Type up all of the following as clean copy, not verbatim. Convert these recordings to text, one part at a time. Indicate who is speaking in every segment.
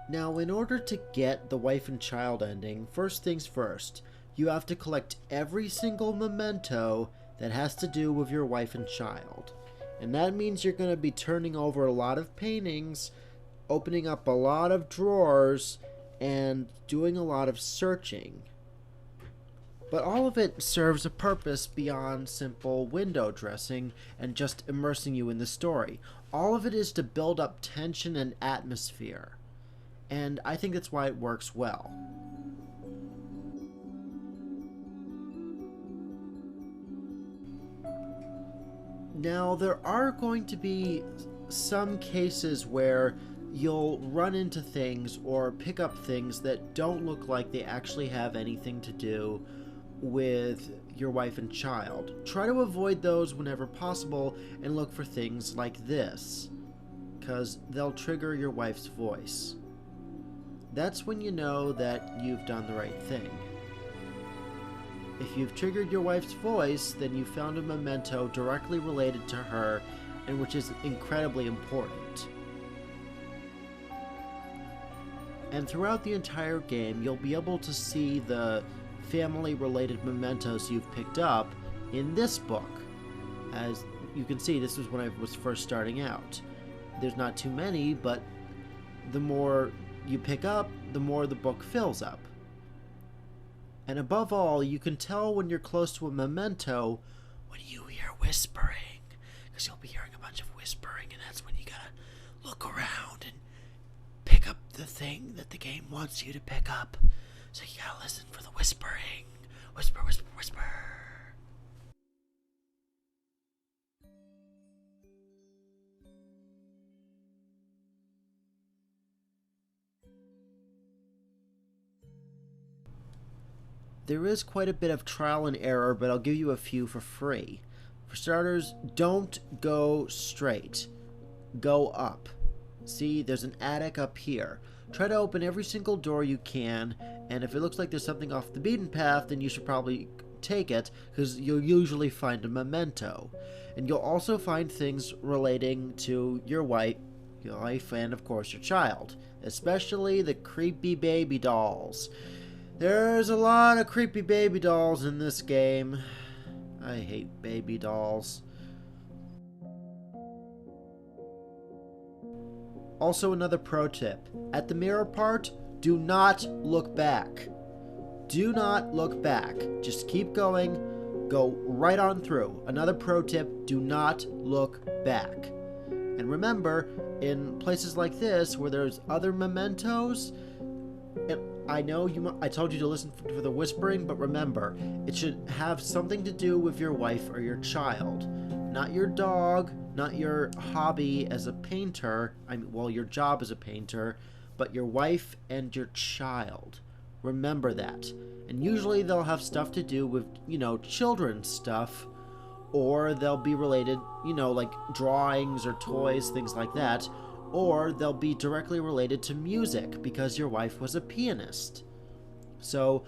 Speaker 1: Now, in order to get the wife and child ending, first things first, you have to collect every single memento that has to do with your wife and child. And that means you're going to be turning over a lot of paintings, opening up a lot of drawers, and doing a lot of searching. But all of it serves a purpose beyond simple window dressing and just immersing you in the story. All of it is to build up tension and atmosphere. And I think that's why it works well. Now, there are going to be some cases where you'll run into things or pick up things that don't look like they actually have anything to do with your wife and child. Try to avoid those whenever possible and look for things like this, because they'll trigger your wife's voice. That's when you know that you've done the right thing. If you've triggered your wife's voice, then you found a memento directly related to her, and which is incredibly important. And throughout the entire game, you'll be able to see the family-related mementos you've picked up in this book. As you can see, this was when I was first starting out. There's not too many, but the more you pick up, the more the book fills up. And above all, you can tell when you're close to a memento when you hear whispering, because you'll be hearing a bunch of whispering, and that's when you gotta look around and pick up the thing that the game wants you to pick up. So you gotta listen for the whispering. Whisper, whisper, whisper. There is quite a bit of trial and error, but I'll give you a few for free. For starters, don't go straight. Go up. See, there's an attic up here. Try to open every single door you can, and if it looks like there's something off the beaten path, then you should probably take it, because you'll usually find a memento. And you'll also find things relating to your wife, and of course your child. Especially the creepy baby dolls. There's a lot of creepy baby dolls in this game. I hate baby dolls. Also, another pro tip. At the mirror part, do not look back. Do not look back. Just keep going. Go right on through. Another pro tip, do not look back. And remember, in places like this, where there's other mementos, I know I told you to listen for the whispering, but remember, it should have something to do with your wife or your child. Not your dog, not your hobby as a painter, well, your job as a painter, but your wife and your child. Remember that. And usually they'll have stuff to do with, children's stuff, or they'll be related, like drawings or toys, things like that. Or they'll be directly related to music because your wife was a pianist. So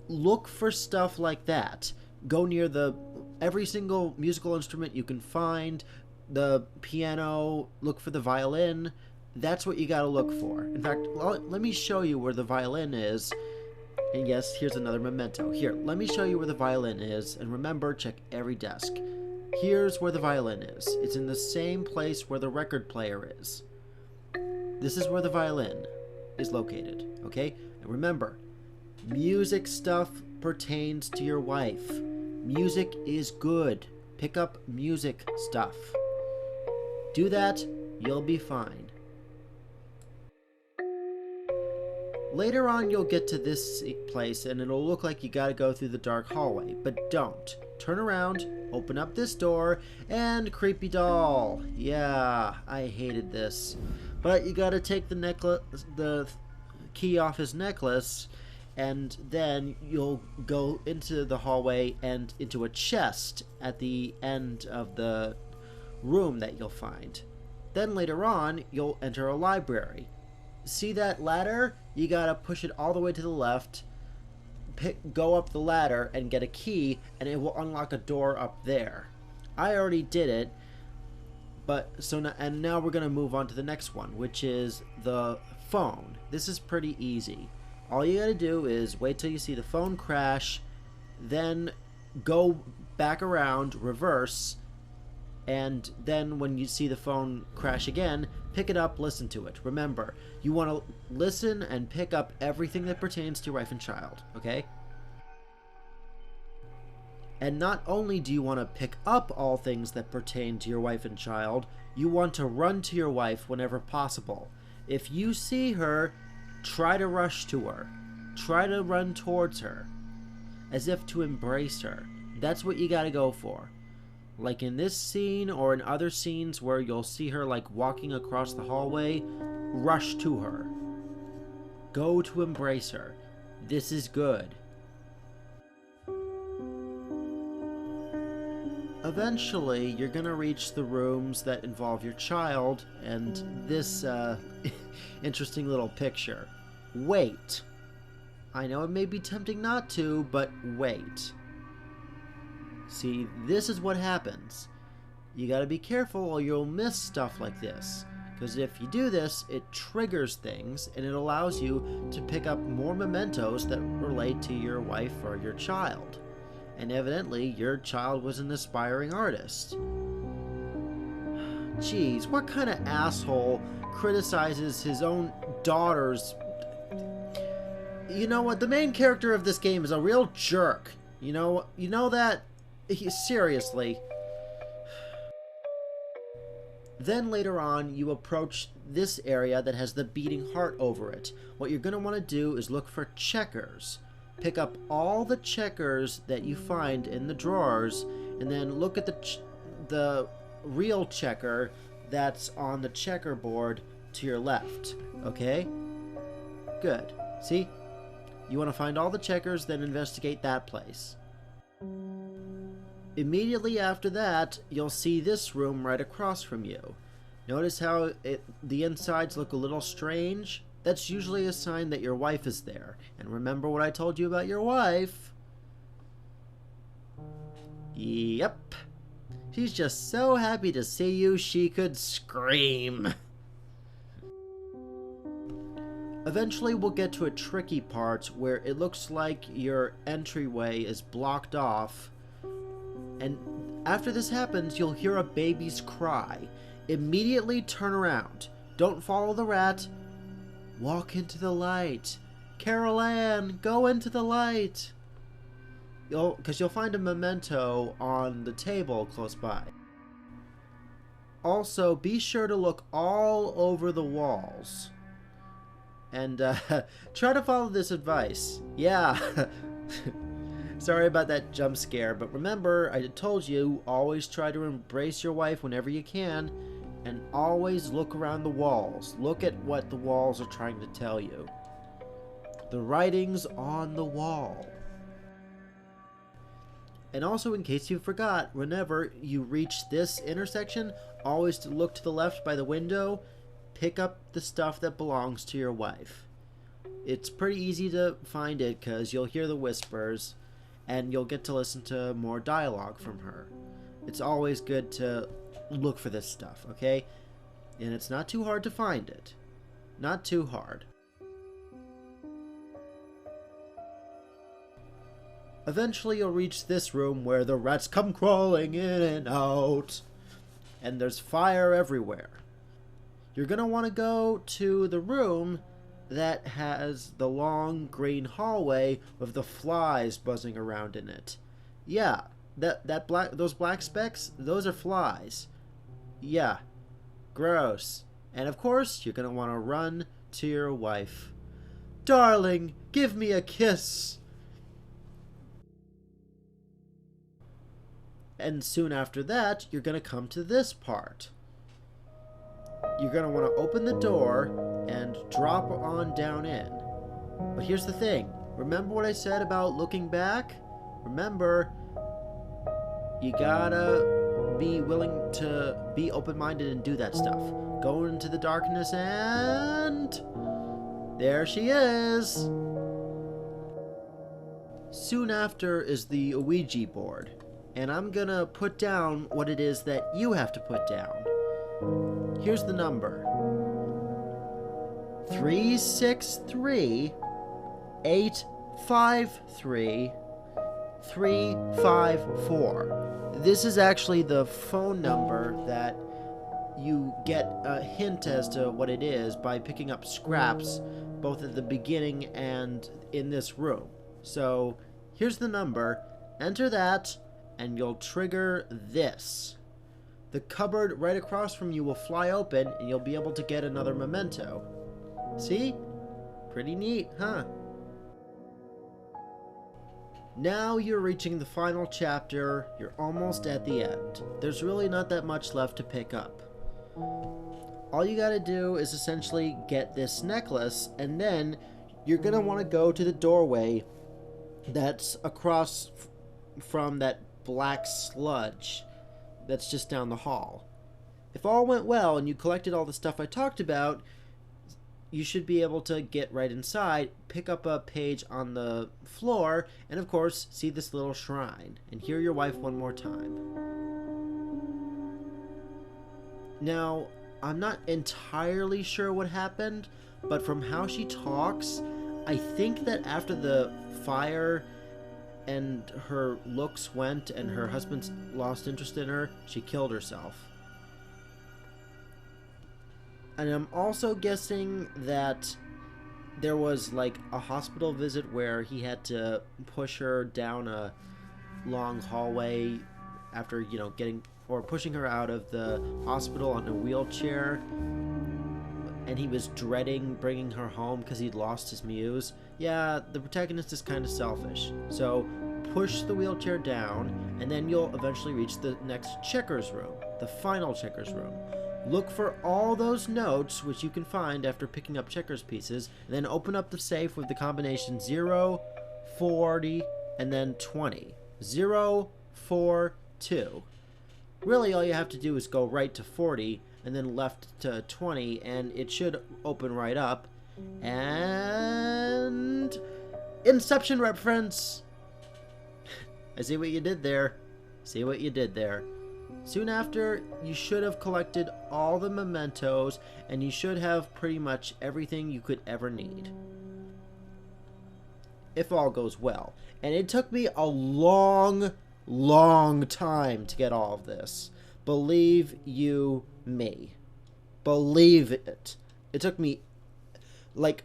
Speaker 1: look for stuff like that. Go near every single musical instrument you can find, the piano, look for the violin. That's what you gotta look for. In fact, let me show you where the violin is. And yes, here's another memento. Here, let me show you where the violin is. And remember, check every desk. Here's where the violin is. It's in the same place where the record player is. This is where the violin is located, okay? And remember, music stuff pertains to your wife. Music is good. Pick up music stuff. Do that, you'll be fine. Later on, you'll get to this place, and it'll look like you gotta go through the dark hallway, but don't. Turn around, open up this door, and creepy doll. Yeah, I hated this. But you gotta take the key off his necklace, and then you'll go into the hallway and into a chest at the end of the room that you'll find. Then later on, you'll enter a library. See that ladder? You gotta push it all the way to the left, go up the ladder and get a key, and it will unlock a door up there. I already did it. But now we're gonna move on to the next one, which is the phone. This is pretty easy. All you gotta do is wait till you see the phone crash, then go back around, reverse, and then when you see the phone crash again, pick it up, listen to it. Remember, you want to listen and pick up everything that pertains to your wife and child, okay? And not only do you want to pick up all things that pertain to your wife and child, you want to run to your wife whenever possible. If you see her, try to rush to her. Try to run towards her, as if to embrace her. That's what you gotta go for. Like in this scene or in other scenes where you'll see her like walking across the hallway, rush to her. Go to embrace her. This is good. Eventually, you're gonna reach the rooms that involve your child and this interesting little picture. Wait. I know it may be tempting not to, but wait. See, this is what happens. You gotta be careful or you'll miss stuff like this. Because if you do this, it triggers things and it allows you to pick up more mementos that relate to your wife or your child. And evidently, your child was an aspiring artist. Jeez, what kind of asshole criticizes his own daughter's... You know what? The main character of this game is a real jerk. You know that? Seriously. Then later on, you approach this area that has the beating heart over it. What you're going to want to do is look for checkers. Pick up all the checkers that you find in the drawers, and then look at the real checker that's on the checkerboard to your left. Okay? Good. See? You want to find all the checkers, then investigate that place. Immediately after that, you'll see this room right across from you. Notice how the insides look a little strange? That's usually a sign that your wife is there. And remember what I told you about your wife? Yep. She's just so happy to see you, she could scream. Eventually, we'll get to a tricky part where it looks like your entryway is blocked off. And after this happens, you'll hear a baby's cry. Immediately turn around. Don't follow the rat. Walk into the light. Carol Ann, go into the light. Because you'll find a memento on the table close by. Also, be sure to look all over the walls. And try to follow this advice. Yeah. Sorry about that jump scare, but remember, I told you, always try to embrace your wife whenever you can, and always look around the walls. Look at what the walls are trying to tell you. The writing's on the wall. And also, in case you forgot, whenever you reach this intersection, always to look to the left by the window. Pick up the stuff that belongs to your wife. It's pretty easy to find it because you'll hear the whispers and you'll get to listen to more dialogue from her. It's always good to look for this stuff, okay? And it's not too hard to find it. Not too hard. Eventually you'll reach this room where the rats come crawling in and out. And there's fire everywhere. You're going to want to go to the room that has the long green hallway with the flies buzzing around in it. Yeah, those black specks, those are flies. Yeah, gross. And of course, you're going to want to run to your wife. Darling, give me a kiss. And soon after that, you're going to come to this part. You're going to want to open the door and drop on down in. But here's the thing. Remember what I said about looking back? Remember, you gotta be willing to be open-minded and do that stuff. Go into the darkness and... there she is! Soon after is the Ouija board. And I'm gonna put down what it is that you have to put down. Here's the number. 363 853 354. This is actually the phone number that you get a hint as to what it is by picking up scraps both at the beginning and in this room. So here's the number. Enter that and you'll trigger this. The cupboard right across from you will fly open and you'll be able to get another memento. See? Pretty neat, huh? Now you're reaching the final chapter. You're almost at the end. There's really not that much left to pick up. All you gotta do is essentially get this necklace, and then you're gonna want to go to the doorway that's across from that black sludge that's just down the hall. If all went well and you collected all the stuff I talked about, you should be able to get right inside, pick up a page on the floor, and of course, see this little shrine, and hear your wife one more time. Now, I'm not entirely sure what happened, but from how she talks, I think that after the fire and her looks went and her husband lost interest in her, she killed herself. And I'm also guessing that there was like a hospital visit where he had to push her down a long hallway after, pushing her out of the hospital on a wheelchair, and he was dreading bringing her home because he'd lost his muse. Yeah, the protagonist is kind of selfish. So push the wheelchair down, and then you'll eventually reach the next checkers room, the final checkers room. Look for all those notes, which you can find after picking up checkers pieces, and then open up the safe with the combination 0, 40, and then 20. 0, 4, 2. Really, all you have to do is go right to 40, and then left to 20, and it should open right up. And Inception reference! I see what you did there. See what you did there. Soon after, you should have collected all the mementos, and you should have pretty much everything you could ever need. If all goes well. And it took me a long time to get all of this. Believe you me. Believe it. It took me like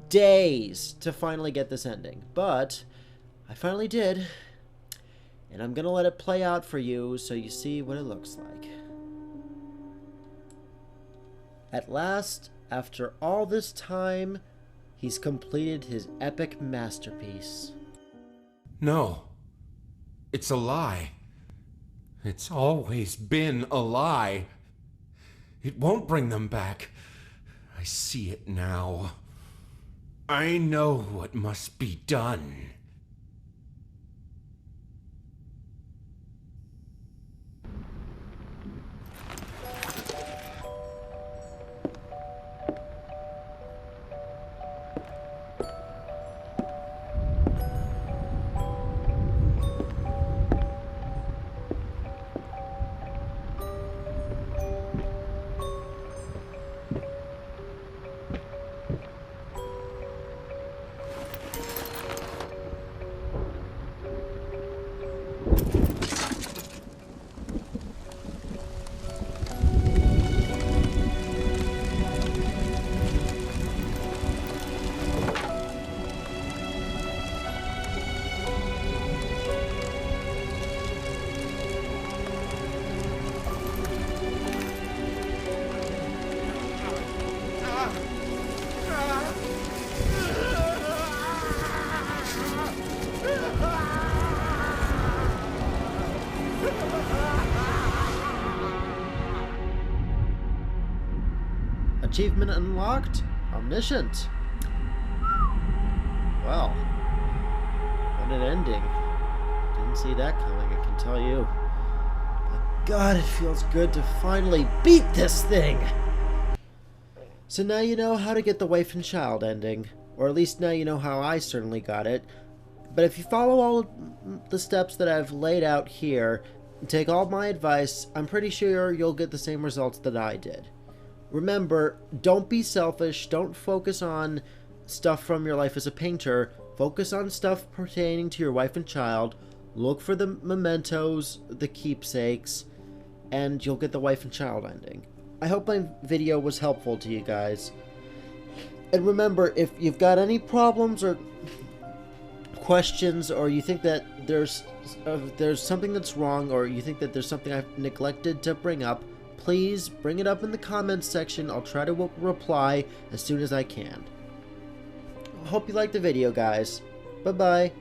Speaker 1: days to finally get this ending. But I finally did. And I'm gonna let it play out for you so you see what it looks like. At last, after all this time, he's completed his epic masterpiece.
Speaker 2: No. It's a lie. It's always been a lie. It won't bring them back. I see it now. I know what must be done.
Speaker 1: Achievement unlocked? Omniscient. Well, what an ending. Didn't see that coming, I can tell you. But God, it feels good to finally beat this thing! So now you know how to get the wife and child ending. Or at least now you know how I certainly got it. But if you follow all the steps that I've laid out here, and take all my advice, I'm pretty sure you'll get the same results that I did. Remember, don't be selfish. Don't focus on stuff from your life as a painter. Focus on stuff pertaining to your wife and child. Look for the mementos, the keepsakes, and you'll get the wife and child ending. I hope my video was helpful to you guys. And remember, if you've got any problems or questions, or you think that there's something that's wrong, or you think that there's something I've neglected to bring up, please bring it up in the comments section. I'll try to reply as soon as I can. Hope you liked the video, guys. Bye-bye.